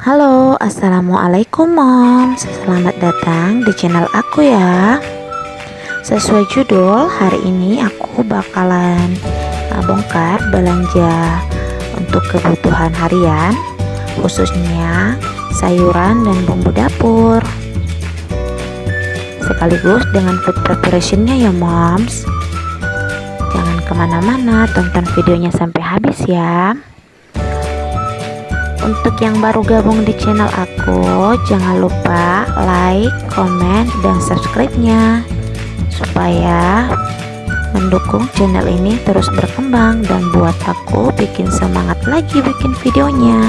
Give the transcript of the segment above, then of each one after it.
Halo, assalamualaikum moms. Selamat datang di channel aku ya. Sesuai judul, hari ini aku bakalan bongkar belanja untuk kebutuhan harian, khususnya sayuran dan bumbu dapur, sekaligus dengan food preparationnya ya moms. Jangan kemana-mana, tonton videonya sampai habis ya. Untuk yang baru gabung di channel aku, jangan lupa like, komen, dan subscribe-nya supaya mendukung channel ini terus berkembang dan buat aku bikin semangat lagi bikin videonya.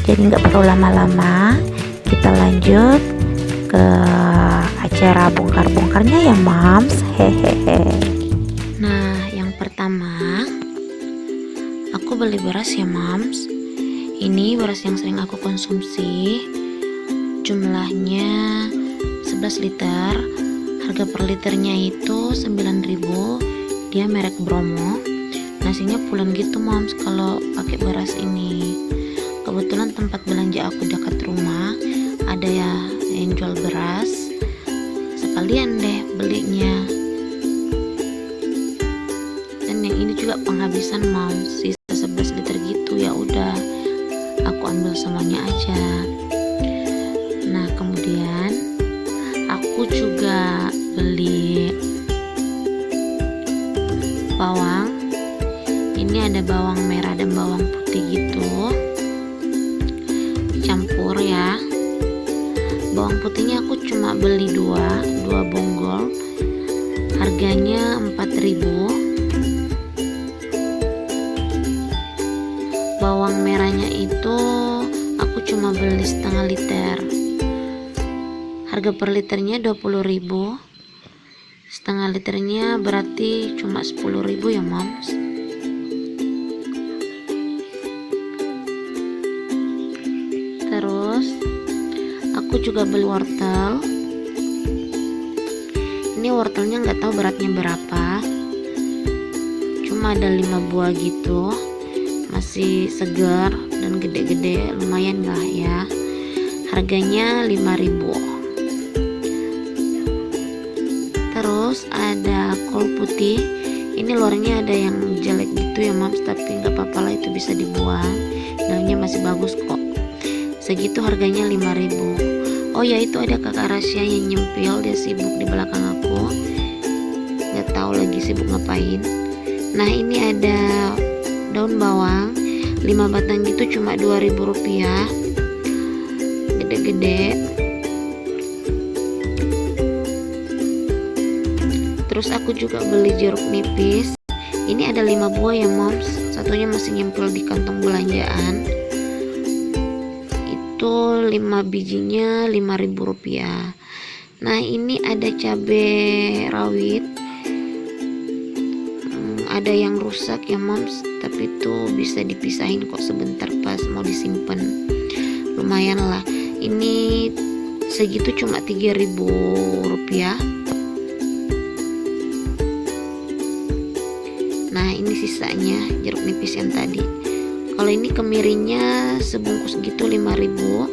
Jadi nggak perlu lama-lama, kita lanjut ke acara bongkar-bongkarnya ya moms. Hehehe. Nah, yang pertama aku beli beras ya moms. Ini beras yang sering aku konsumsi, jumlahnya 11 liter, harga per liternya itu 9.000, dia merek Bromo. Nasinya pulen gitu moms kalau pakai beras ini. Kebetulan tempat belanja aku dekat rumah ada ya yang jual beras, sekalian deh belinya. Dan yang ini juga penghabisan moms, sisa 11 liter gitu, ya udah aku ambil semuanya aja. Nah, kemudian aku juga beli bawang. Ini ada bawang merah dan bawang putih gitu, campur ya. Bawang putihnya aku cuma beli dua bonggol, harganya 4.000. Bawang merahnya itu aku cuma beli setengah liter, harga per liternya 20.000, setengah liternya berarti cuma 10.000 ya moms. Terus aku juga beli wortel. Ini wortelnya nggak tahu beratnya berapa, cuma ada 5 buah gitu, masih segar dan gede-gede, lumayan lah ya. Harganya 5.000. Terus ada kol putih. Ini luarnya ada yang jelek gitu ya moms, tapi nggak apa-apa lah, itu bisa dibuang, dalamnya masih bagus kok. Segitu harganya 5.000. Oh ya, itu ada kakak Rasya yang nyempil, dia sibuk di belakang aku, nggak tahu lagi sibuk ngapain. Nah, ini ada daun bawang 5 batang gitu, cuma 2.000 rupiah, gede-gede. Terus aku juga beli jeruk nipis. Ini ada 5 buah ya moms, satunya masih nyempil di kantong belanjaan. Itu 5 bijinya 5.000 rupiah. Nah, ini ada cabai rawit, ada yang rusak ya moms, tapi itu bisa dipisahin kok sebentar pas mau disimpan, lumayan lah. Ini segitu cuma 3.000 rupiah. Nah, ini sisanya jeruk nipis yang tadi. Kalau ini kemirinya sebungkus gitu 5.000.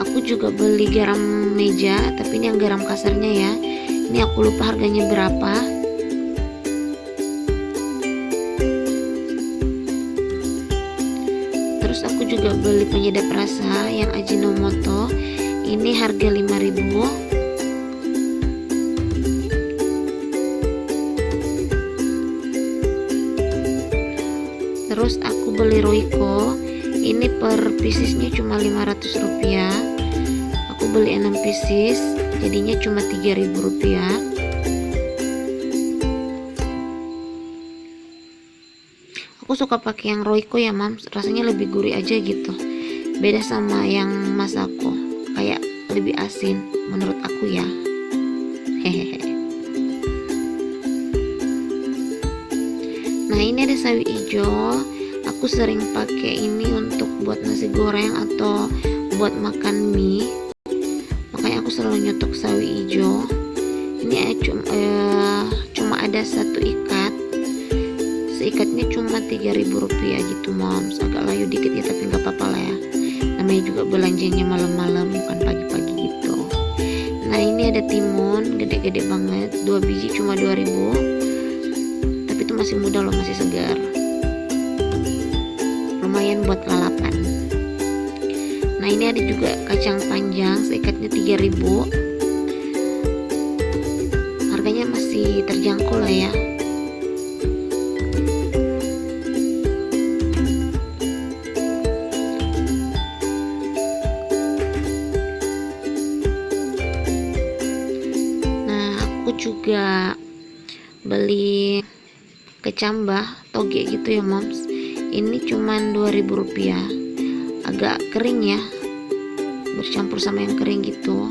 Aku juga beli garam meja, tapi ini yang garam kasarnya ya. Ini aku lupa harganya berapa. Terus aku juga beli penyedap rasa yang Ajinomoto. Ini harga 5.000. Terus aku beli Royco. Ini per piecesnya cuma 500 rupiah. Aku beli 6 pieces, jadinya cuma 3.000 rupiah. Aku suka pakai yang Royco ya mams, rasanya lebih gurih aja gitu, beda sama yang Masako, kayak lebih asin menurut aku ya. Hehehe. Nah, ini ada sawi hijau. Aku sering pakai ini untuk buat nasi goreng atau buat makan mie, makanya aku selalu nyetok sawi hijau. Ini cuma ada 1 ikat seikatnya cuma 3.000 rupiah gitu moms, agak layu dikit ya tapi nggak apa-apa lah ya, namanya juga belanjanya malam-malam bukan pagi-pagi gitu. Nah ini ada timun gede-gede banget, 2 biji cuma 2.000, tapi itu masih muda loh, masih segar, lumayan buat lalapan. Nah ini ada juga kacang panjang seikatnya 3.000, harganya masih terjangkau lah ya. Aku juga beli kecambah toge gitu ya moms, ini cuman 2.000 rupiah, agak kering ya, bercampur sama yang kering gitu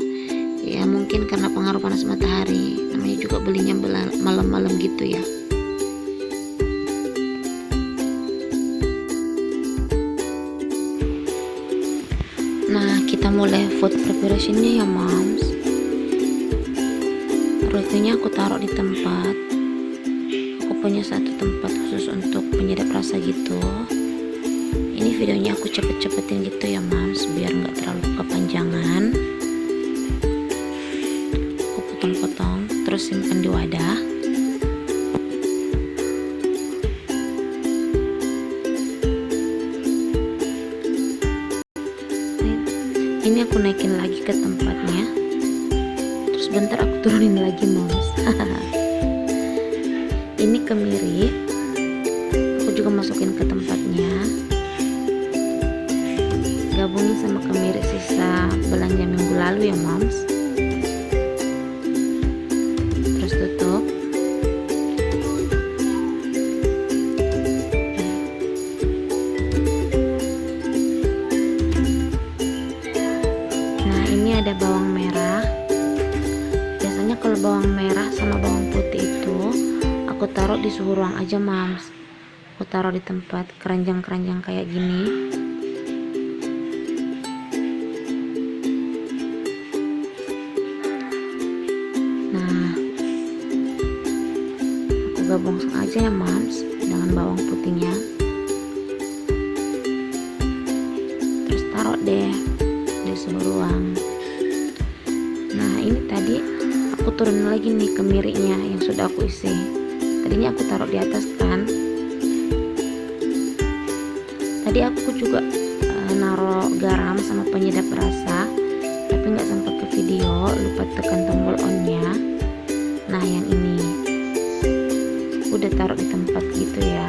ya, mungkin karena pengaruh panas matahari, namanya juga belinya malam-malam gitu ya. Nah kita mulai food preparationnya ya moms. Rotinya aku taruh di tempat, aku punya satu tempat khusus untuk penyedap rasa gitu. Ini videonya aku cepet-cepetin gitu ya moms, biar nggak terlalu kepanjangan. Aku potong-potong terus simpan di wadah. Ini aku naikin lagi ke tempatnya, terus bentar aku turunin lagi moms. Ini kemiri aku juga masukin ke tempatnya, gabungin sama kemiri sisa belanja minggu lalu ya moms, terus tutup. Nah ini ada bawang merah. Biasanya kalau bawang merah sama bawang putih itu aku taruh di suhu ruang aja moms, aku taruh di tempat keranjang-keranjang kayak gini. Nah aku gabung aja ya moms dengan bawang putihnya, terus taruh deh di suhu ruang. Nah ini tadi aku turunin lagi nih kemirinya yang sudah aku isi, tadinya aku taruh di atas kan. Tadi aku juga naruh garam sama penyedap rasa, tapi nggak sempat ke video, lupa tekan tombol on-nya. Nah yang ini udah taruh di tempat gitu ya,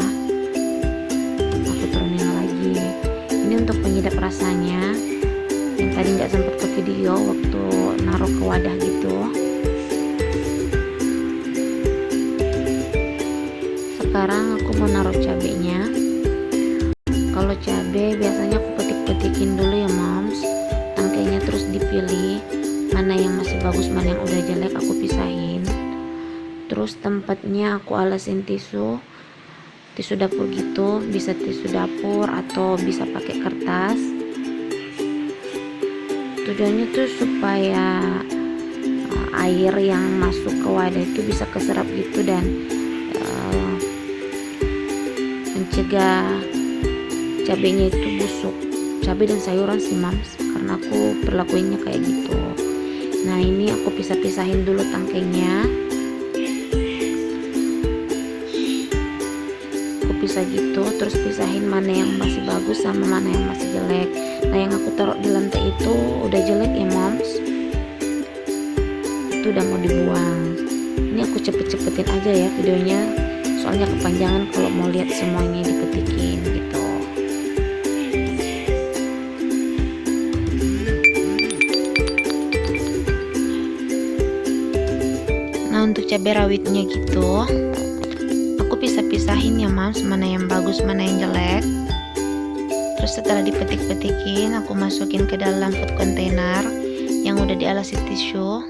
aku turunin lagi. Ini untuk penyedap rasanya yang tadi nggak sempat ke video waktu naruh ke wadah gitu. Sekarang aku mau naruh cabenya. Kalau cabai biasanya aku petik-petikin dulu ya moms, tangkainya terus dipilih mana yang masih bagus, mana yang udah jelek aku pisahin. Terus tempatnya aku alasin tisu dapur gitu, bisa tisu dapur atau bisa pakai kertas. Tujuannya tuh supaya air yang masuk ke wadah itu bisa keserap gitu dan mencegah cabenya itu busuk, cabai dan sayuran sih moms, karena aku perlakuinnya kayak gitu. Nah ini aku pisah-pisahin dulu tangkainya, aku pisah gitu, terus pisahin mana yang masih bagus sama mana yang masih jelek. Nah yang aku taruh di lantai itu udah jelek ya moms, itu udah mau dibuang. Ini aku cepet-cepetin aja ya videonya, soalnya kepanjangan kalau mau lihat semuanya dipetikin gitu. Nah untuk cabai rawitnya gitu aku pisah-pisahin ya moms, mana yang bagus mana yang jelek. Terus setelah dipetik-petikin aku masukin ke dalam food container yang udah dialasi tisu.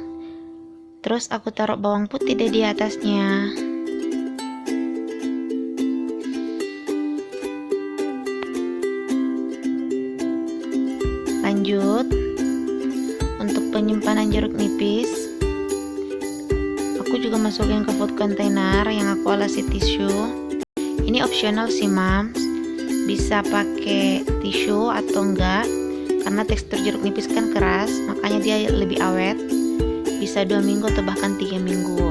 Terus aku taruh bawang putih deh di atasnya. Lanjut untuk penyimpanan jeruk nipis, aku juga masukin ke food container yang aku alasi tisu. Ini Ini opsional sih mams, bisa pakai tisu atau enggak, karena tekstur jeruk nipis kan keras, makanya dia lebih awet, bisa 2 minggu atau bahkan 3 minggu.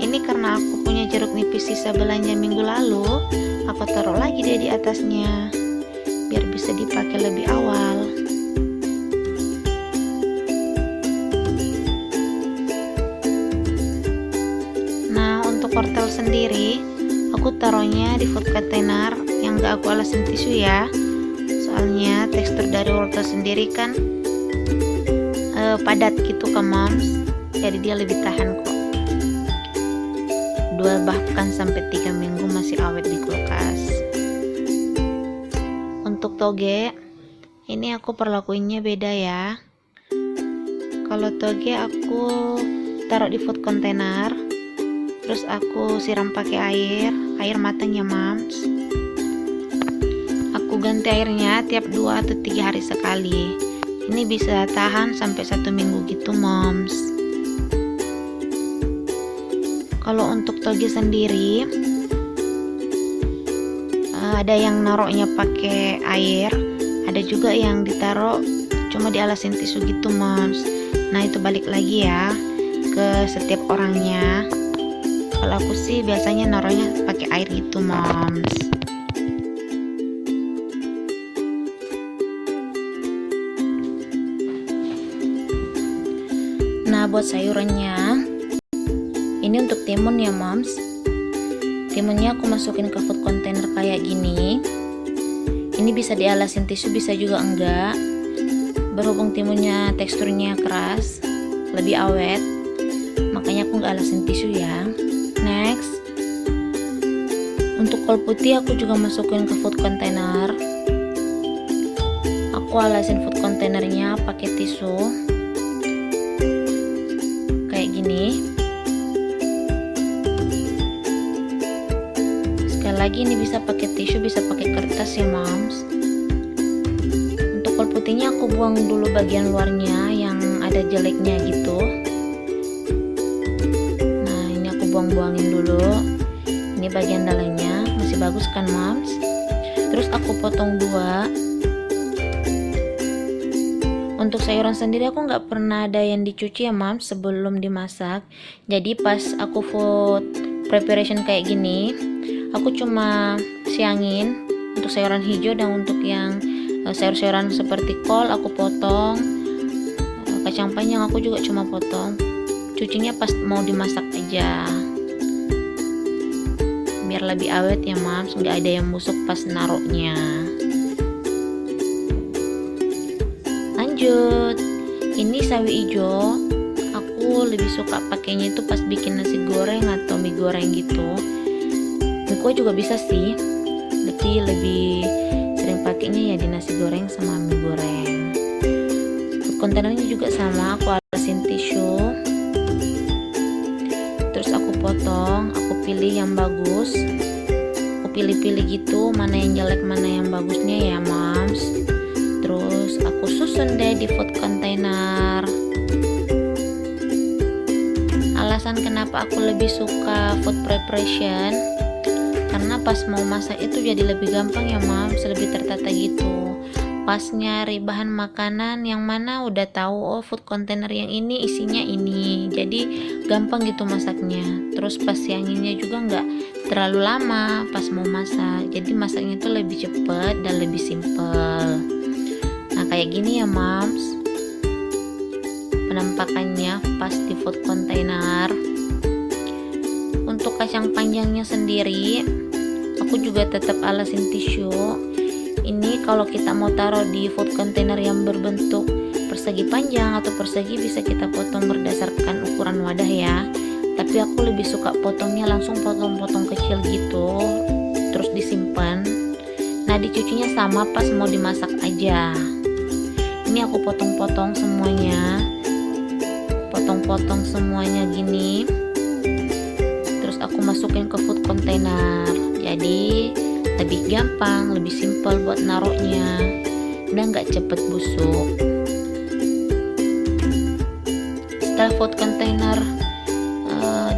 Ini karena aku punya jeruk nipis sisa belanja minggu lalu, aku taruh lagi dia di atasnya biar bisa dipakai lebih awal. Nah, untuk wortel sendiri aku taruhnya di food container yang gak aku alasin tisu ya, soalnya tekstur dari wortel sendiri kan padat gitu kan moms, jadi dia lebih tahan kok, 2 bahkan sampai 3 minggu masih awet di kulkas. Untuk toge ini aku perlakuinnya beda ya. Kalau toge aku taruh di food container, terus aku siram pakai air matang ya mams. Aku ganti airnya tiap 2 atau 3 hari sekali. Ini bisa tahan sampai 1 minggu gitu moms. Kalau untuk toge sendiri ada yang naruhnya pakai air, ada juga yang ditaruh cuma dialasin tisu gitu moms. Nah itu balik lagi ya ke setiap orangnya. Kalau aku sih biasanya naruhnya pakai air gitu moms. Nah buat sayurannya ini untuk timun ya moms. Timunnya aku masukin ke food container kayak gini. Ini bisa dialasin tisu, bisa juga enggak. Berhubung timunnya teksturnya keras, lebih awet, makanya aku nggak alasin tisu ya. Next, untuk kol putih aku juga masukin ke food container. Aku alasin food containernya pakai tisu kayak gini. Sekali lagi ini bisa pakai tisu, bisa pakai kertas ya moms. Untuk kol putihnya aku buang dulu bagian luarnya yang ada jeleknya gitu. Nah ini aku buang-buangin dulu. Ini bagian dalamnya masih bagus kan moms. Terus aku potong 2. Untuk sayuran sendiri aku nggak pernah ada yang dicuci ya moms sebelum dimasak. Jadi pas aku food preparation kayak gini, aku cuma siangin untuk sayuran hijau, dan untuk yang sayur-sayuran seperti kol aku potong, kacang panjang aku juga cuma potong. Cucinya pas mau dimasak aja biar lebih awet ya mams, nggak ada yang busuk pas naruhnya. Lanjut, ini sawi hijau aku lebih suka pakainya itu pas bikin nasi goreng atau mie goreng gitu. Mie kuah juga bisa sih, tapi lebih sering pakainya ya di nasi goreng sama mie goreng. Food containernya juga sama, aku alasin tisu, terus aku potong, aku pilih yang bagus, aku pilih-pilih gitu mana yang jelek mana yang bagusnya ya moms. Terus aku susun deh di food container. Alasan kenapa aku lebih suka food preparation, karena pas mau masak itu jadi lebih gampang ya moms, lebih tertata gitu. Pas nyari bahan makanan yang mana udah tahu, oh food container yang ini isinya ini, jadi gampang gitu masaknya. Terus pas sianginnya juga nggak terlalu lama pas mau masak, jadi masaknya itu lebih cepet dan lebih simple. Nah kayak gini ya moms penampakannya pas di food container. Untuk kacang panjangnya sendiri aku juga tetap alasin tisu. Ini kalau kita mau taruh di food container yang berbentuk persegi panjang atau persegi, bisa kita potong berdasarkan ukuran wadah ya, tapi aku lebih suka potongnya langsung potong-potong kecil gitu terus disimpan. Nah dicucinya sama pas mau dimasak aja. Ini aku potong-potong semuanya, potong-potong semuanya gini, terus aku masukin ke food container. Jadi lebih gampang, lebih simpel buat naruhnya dan gak cepet busuk. Setelah food container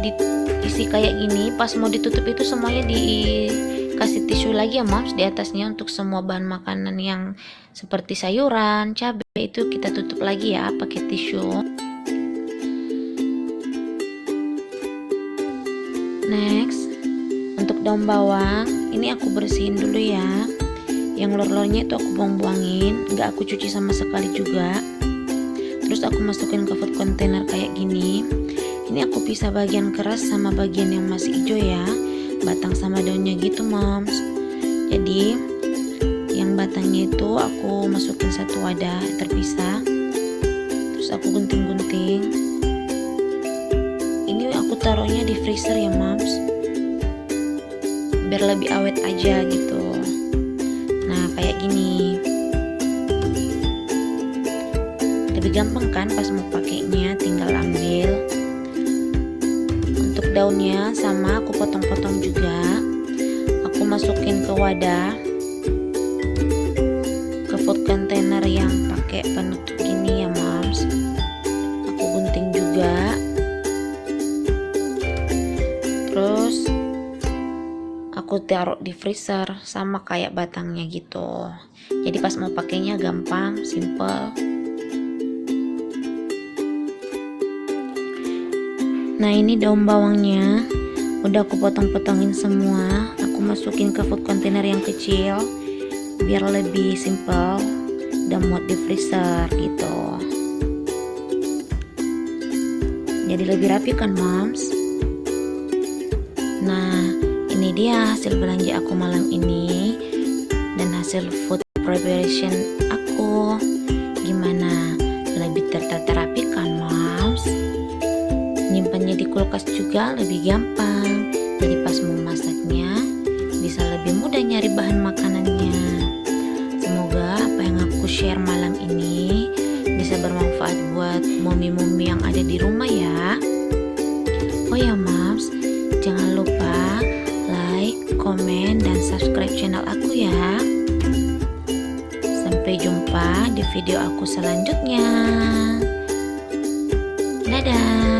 diisi kayak gini, pas mau ditutup itu semuanya dikasih tisu lagi ya moms di atasnya. Untuk semua bahan makanan yang seperti sayuran, cabai itu kita tutup lagi ya pakai tisu. Next, untuk daun bawang ini aku bersihin dulu ya. Yang lor-lornya itu aku buang-buangin, nggak aku cuci sama sekali juga. Terus aku masukin ke food container kayak gini. Ini aku pisah bagian keras sama bagian yang masih hijau ya, batang sama daunnya gitu moms. Jadi yang batangnya itu aku masukin satu wadah terpisah, terus aku gunting-gunting. Ini aku taruhnya di freezer ya moms, biar lebih awet aja gitu. Nah kayak gini, lebih gampang kan pas mau pakainya, tinggal ambil. Untuk daunnya sama aku potong-potong juga, aku masukin ke wadah, ke food container yang pakai penutup gini ya moms. Aku gunting juga, terus aku taruh di freezer sama kayak batangnya gitu. Jadi pas mau pakainya gampang, simple. Nah ini daun bawangnya udah aku potong-potongin semua, aku masukin ke food container yang kecil biar lebih simple dan muat di freezer gitu. Jadi lebih rapi kan moms. Nah ini dia hasil belanja aku malam ini dan hasil food preparation aku. Gimana? Lebih tertata rapi kan moms? Nyimpannya di kulkas juga lebih gampang, jadi pas mau masaknya bisa lebih mudah nyari bahan makanannya. Semoga apa yang aku share malam ini bisa bermanfaat buat mumi-mumi yang ada di rumah ya. Oh ya moms, jangan lupa like, komen, dan subscribe channel aku ya. Sampai jumpa di video aku selanjutnya. Dadah.